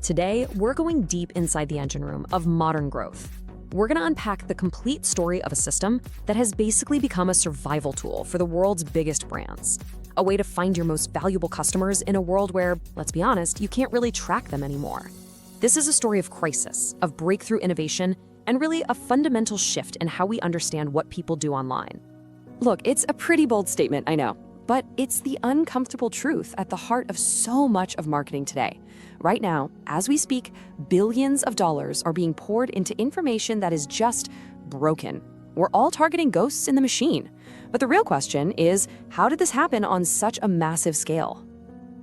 Today, we're going deep inside the engine room of modern growth. We're going to unpack the complete story of a system that has basically become a survival tool for the world's biggest brands. A way to find your most valuable customers in a world where, let's be honest, you can't really track them anymore. This is a story of crisis, of breakthrough innovation, and really a fundamental shift in how we understand what people do online. Look, it's a pretty bold statement, I know, but it's the uncomfortable truth at the heart of so much of marketing today. Right now, as we speak, billions of dollars are being poured into information that is just broken. We're all targeting ghosts in the machine. But the real question is, how did this happen on such a massive scale?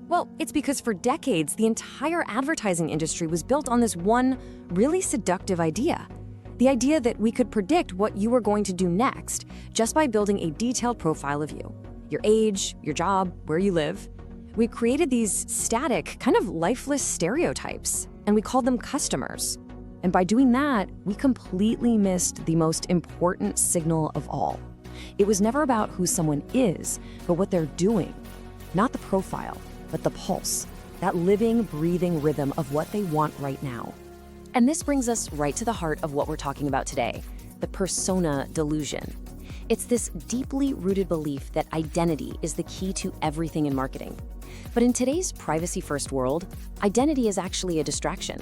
Well, it's because for decades, the entire advertising industry was built on this one really seductive idea. The idea that we could predict what you were going to do next just by building a detailed profile of you. Your age, your job, where you live. We created these static, kind of lifeless stereotypes, and we called them customers. And by doing that, we completely missed the most important signal of all. It was never about who someone is, but what they're doing. Not the profile, but the pulse, that living, breathing rhythm of what they want right now. And this brings us right to the heart of what we're talking about today, the Persona Delusion. It's this deeply rooted belief that identity is the key to everything in marketing. But in today's privacy-first world, identity is actually a distraction.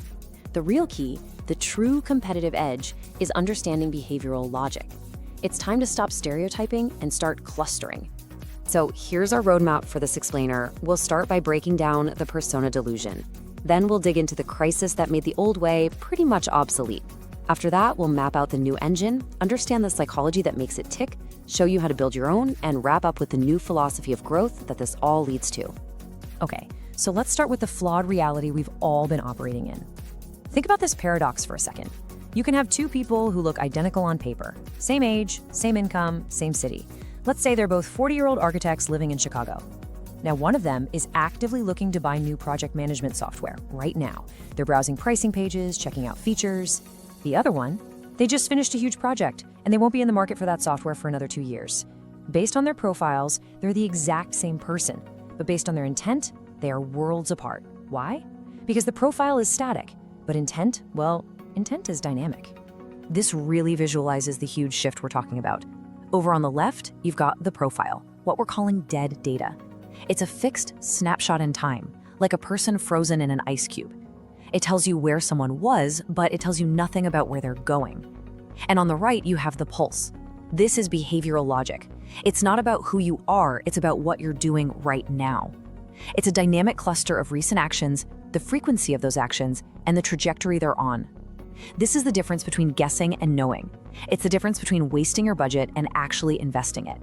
The real key, the true competitive edge, is understanding behavioral logic. It's time to stop stereotyping and start clustering. So here's our roadmap for this explainer. We'll start by breaking down the Persona Delusion. Then we'll dig into the crisis that made the old way pretty much obsolete. After that, we'll map out the new engine, understand the psychology that makes it tick, show you how to build your own, and wrap up with the new philosophy of growth that this all leads to. Okay, so let's start with the flawed reality we've all been operating in. Think about this paradox for a second. You can have two people who look identical on paper. Same age, same income, same city. Let's say they're both 40-year-old architects living in Chicago. Now, one of them is actively looking to buy new project management software right now. They're browsing pricing pages, checking out features. The other one, they just finished a huge project, and they won't be in the market for that software for another 2 years. Based on their profiles, they're the exact same person, but based on their intent, they are worlds apart. Why? Because the profile is static, but intent, well, intent is dynamic. This really visualizes the huge shift we're talking about. Over on the left, you've got the profile, what we're calling dead data. It's a fixed snapshot in time, like a person frozen in an ice cube. It tells you where someone was, but it tells you nothing about where they're going. And on the right, you have the pulse. This is behavioral logic. It's not about who you are, it's about what you're doing right now. It's a dynamic cluster of recent actions, the frequency of those actions, and the trajectory they're on. This is the difference between guessing and knowing. It's the difference between wasting your budget and actually investing it.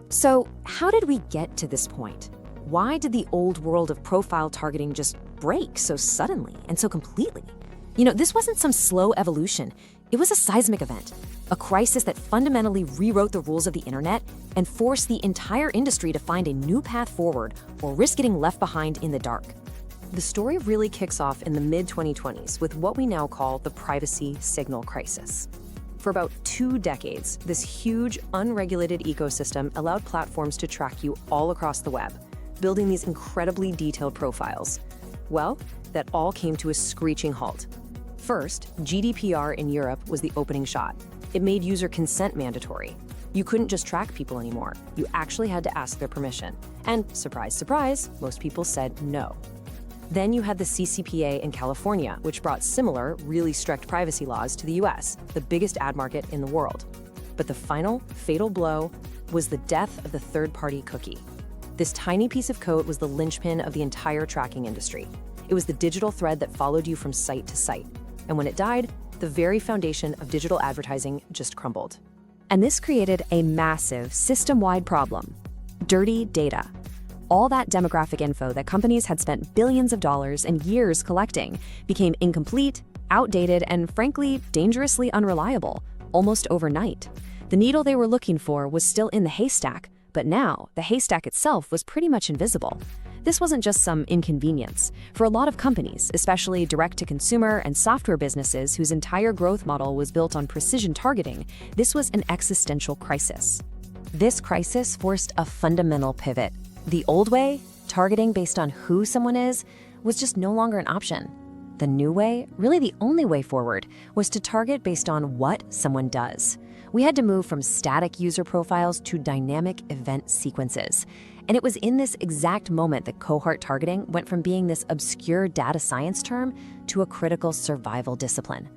So, how did we get to this point? Why did the old world of profile targeting just break so suddenly and so completely? This wasn't some slow evolution. It was a seismic event, a crisis that fundamentally rewrote the rules of the internet and forced the entire industry to find a new path forward or risk getting left behind in the dark. The story really kicks off in the mid-2020s with what we now call the privacy signal crisis. For about 2 decades, this huge, unregulated ecosystem allowed platforms to track you all across the web, building these incredibly detailed profiles. Well, that all came to a screeching halt. First, GDPR in Europe was the opening shot. It made user consent mandatory. You couldn't just track people anymore. You actually had to ask their permission. And surprise, surprise, most people said no. Then you had the CCPA in California, which brought similar, really strict privacy laws to the US, the biggest ad market in the world. But the final, fatal blow was the death of the third-party cookie. This tiny piece of code was the linchpin of the entire tracking industry. It was the digital thread that followed you from site to site. And when it died, the very foundation of digital advertising just crumbled. And this created a massive, system-wide problem: dirty data. All that demographic info that companies had spent billions of dollars and years collecting became incomplete, outdated, and frankly, dangerously unreliable, almost overnight. The needle they were looking for was still in the haystack, but now the haystack itself was pretty much invisible. This wasn't just some inconvenience. For a lot of companies, especially direct-to-consumer and software businesses whose entire growth model was built on precision targeting, this was an existential crisis. This crisis forced a fundamental pivot. The old way, targeting based on who someone is, was just no longer an option. The new way, really the only way forward, was to target based on what someone does. We had to move from static user profiles to dynamic event sequences. And it was in this exact moment that cohort targeting went from being this obscure data science term to a critical survival discipline.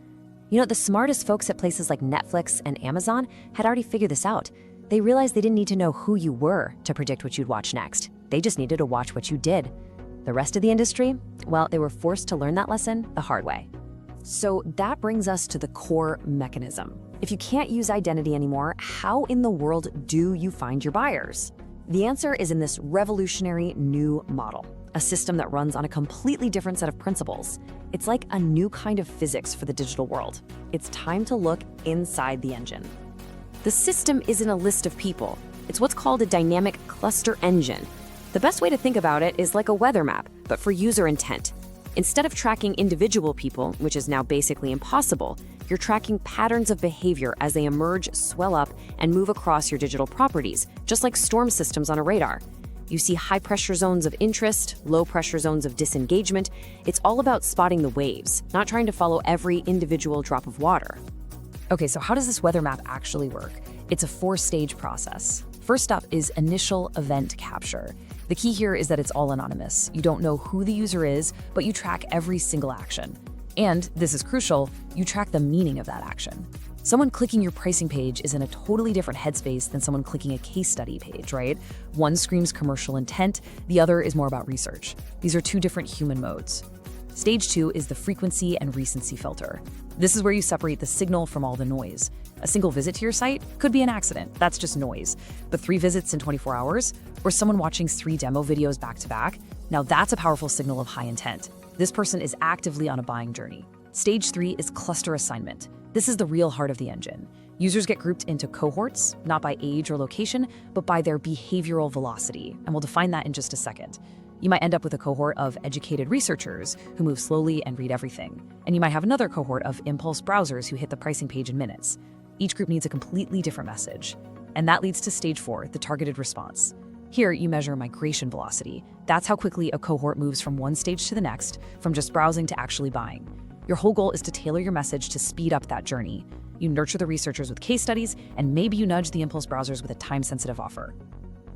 The smartest folks at places like Netflix and Amazon had already figured this out. They realized they didn't need to know who you were to predict what you'd watch next. They just needed to watch what you did. The rest of the industry, well, they were forced to learn that lesson the hard way. So that brings us to the core mechanism. If you can't use identity anymore, how in the world do you find your buyers? The answer is in this revolutionary new model, a system that runs on a completely different set of principles. It's like a new kind of physics for the digital world. It's time to look inside the engine. The system isn't a list of people. It's what's called a dynamic cluster engine. The best way to think about it is like a weather map, but for user intent. Instead of tracking individual people, which is now basically impossible, you're tracking patterns of behavior as they emerge, swell up, and move across your digital properties, just like storm systems on a radar. You see high-pressure zones of interest, low-pressure zones of disengagement. It's all about spotting the waves, not trying to follow every individual drop of water. Okay, so how does this weather map actually work? It's a 4-stage process. First up is initial event capture. The key here is that it's all anonymous. You don't know who the user is, but you track every single action. And, this is crucial, you track the meaning of that action. Someone clicking your pricing page is in a totally different headspace than someone clicking a case study page, right? One screams commercial intent, the other is more about research. These are two different human modes. Stage 2 is the frequency and recency filter. This is where you separate the signal from all the noise. A single visit to your site could be an accident, that's just noise. But 3 visits in 24 hours, or someone watching 3 demo videos back to back, now that's a powerful signal of high intent. This person is actively on a buying journey. Stage 3 is cluster assignment. This is the real heart of the engine. Users get grouped into cohorts, not by age or location, but by their behavioral velocity, and we'll define that in just a second. You might end up with a cohort of educated researchers who move slowly and read everything. And you might have another cohort of impulse browsers who hit the pricing page in minutes. Each group needs a completely different message. And that leads to stage 4, the targeted response. Here, you measure migration velocity. That's how quickly a cohort moves from one stage to the next, from just browsing to actually buying. Your whole goal is to tailor your message to speed up that journey. You nurture the researchers with case studies, and maybe you nudge the impulse browsers with a time-sensitive offer.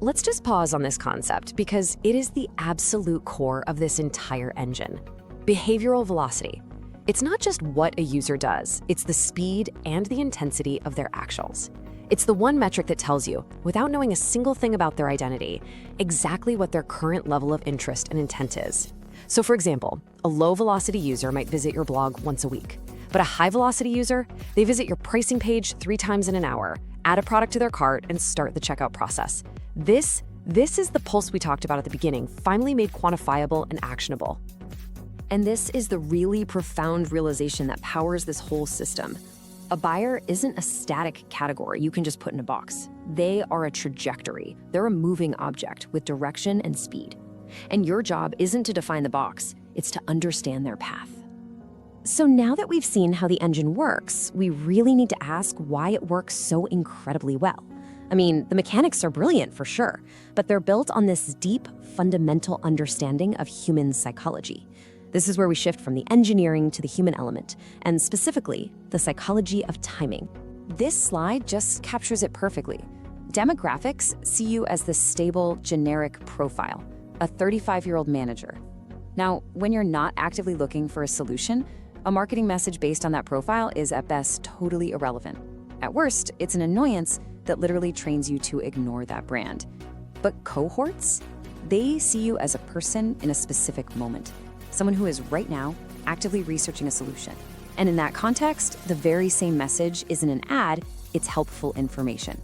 Let's just pause on this concept because it is the absolute core of this entire engine. Behavioral velocity. It's not just what a user does, it's the speed and the intensity of their actions. It's the one metric that tells you, without knowing a single thing about their identity, exactly what their current level of interest and intent is. So for example, a low-velocity user might visit your blog once a week, but a high-velocity user, they visit your pricing page 3 times in an hour, add a product to their cart, and start the checkout process. This is the pulse we talked about at the beginning, finally made quantifiable and actionable. And this is the really profound realization that powers this whole system. A buyer isn't a static category you can just put in a box. They are a trajectory. They're a moving object with direction and speed. And your job isn't to define the box, it's to understand their path. So now that we've seen how the engine works, we really need to ask why it works so incredibly well. I mean, the mechanics are brilliant for sure, but they're built on this deep, fundamental understanding of human psychology. This is where we shift from the engineering to the human element, and specifically, the psychology of timing. This slide just captures it perfectly. Demographics see you as the stable, generic profile, a 35-year-old manager. Now, when you're not actively looking for a solution, a marketing message based on that profile is at best totally irrelevant. At worst, it's an annoyance that literally trains you to ignore that brand. But cohorts, they see you as a person in a specific moment, someone who is right now actively researching a solution. And in that context, the very same message isn't an ad, it's helpful information.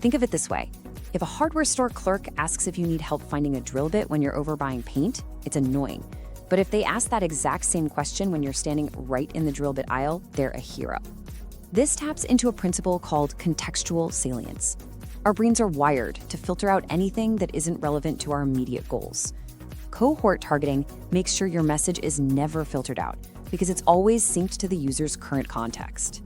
Think of it this way. If a hardware store clerk asks if you need help finding a drill bit when you're overbuying paint, it's annoying. But if they ask that exact same question when you're standing right in the drill bit aisle, they're a hero. This taps into a principle called contextual salience. Our brains are wired to filter out anything that isn't relevant to our immediate goals. Cohort targeting makes sure your message is never filtered out because it's always synced to the user's current context.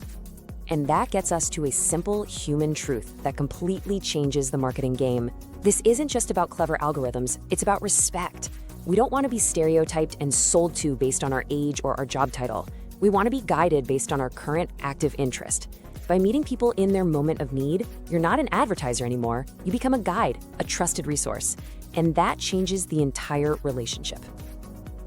And that gets us to a simple human truth that completely changes the marketing game. This isn't just about clever algorithms, it's about respect. We don't want to be stereotyped and sold to based on our age or our job title. We want to be guided based on our current active interest. By meeting people in their moment of need, you're not an advertiser anymore. You become a guide, a trusted resource. And that changes the entire relationship.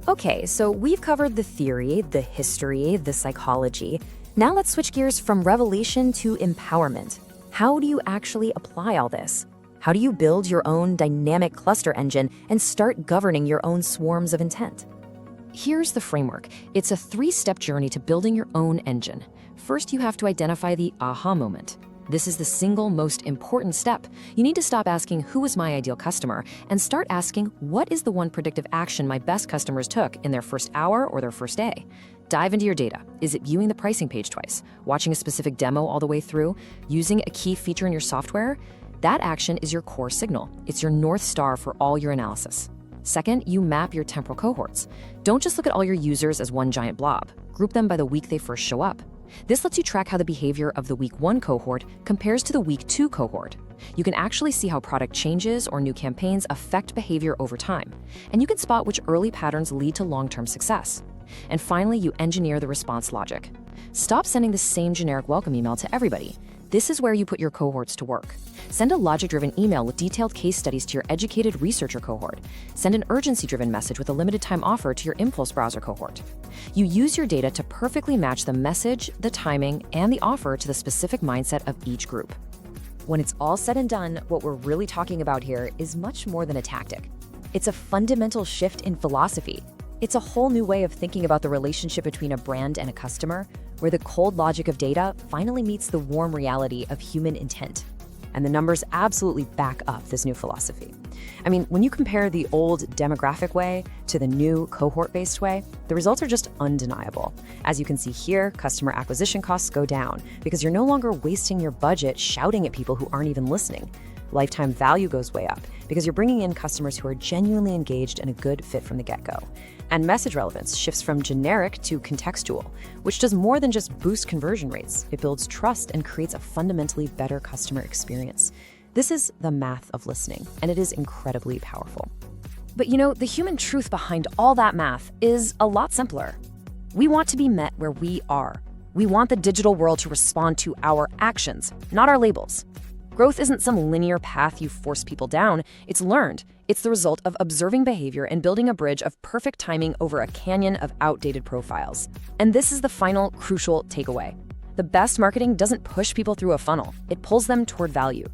Okay, so we've covered the theory, the history, the psychology. Now let's switch gears from revelation to empowerment. How do you actually apply all this? How do you build your own dynamic cluster engine and start governing your own swarms of intent? Here's the framework. It's a 3-step journey to building your own engine. First, you have to identify the aha moment. This is the single most important step. You need to stop asking, who is my ideal customer, and start asking, what is the one predictive action my best customers took in their first hour or their first day? Dive into your data. Is it viewing the pricing page twice, watching a specific demo all the way through, using a key feature in your software? That action is your core signal. It's your North Star for all your analysis. Second, you map your temporal cohorts. Don't just look at all your users as one giant blob. Group them by the week they first show up. This lets you track how the behavior of the week 1 cohort compares to the week 2 cohort. You can actually see how product changes or new campaigns affect behavior over time. And you can spot which early patterns lead to long-term success. And finally, you engineer the response logic. Stop sending the same generic welcome email to everybody. This is where you put your cohorts to work. Send a logic-driven email with detailed case studies to your educated researcher cohort. Send an urgency-driven message with a limited-time offer to your impulse browser cohort. You use your data to perfectly match the message, the timing, and the offer to the specific mindset of each group. When it's all said and done, what we're really talking about here is much more than a tactic. It's a fundamental shift in philosophy. It's a whole new way of thinking about the relationship between a brand and a customer, where the cold logic of data finally meets the warm reality of human intent. And the numbers absolutely back up this new philosophy. I mean, when you compare the old demographic way to the new cohort-based way, the results are just undeniable. As you can see here, customer acquisition costs go down because you're no longer wasting your budget shouting at people who aren't even listening. Lifetime value goes way up because you're bringing in customers who are genuinely engaged and a good fit from the get-go. And message relevance shifts from generic to contextual, which does more than just boost conversion rates. It builds trust and creates a fundamentally better customer experience. This is the math of listening, and it is incredibly powerful. But you know, the human truth behind all that math is a lot simpler. We want to be met where we are. We want the digital world to respond to our actions, not our labels. Growth isn't some linear path you force people down. It's learned. It's the result of observing behavior and building a bridge of perfect timing over a canyon of outdated profiles. And this is the final crucial takeaway. The best marketing doesn't push people through a funnel. It pulls them toward value.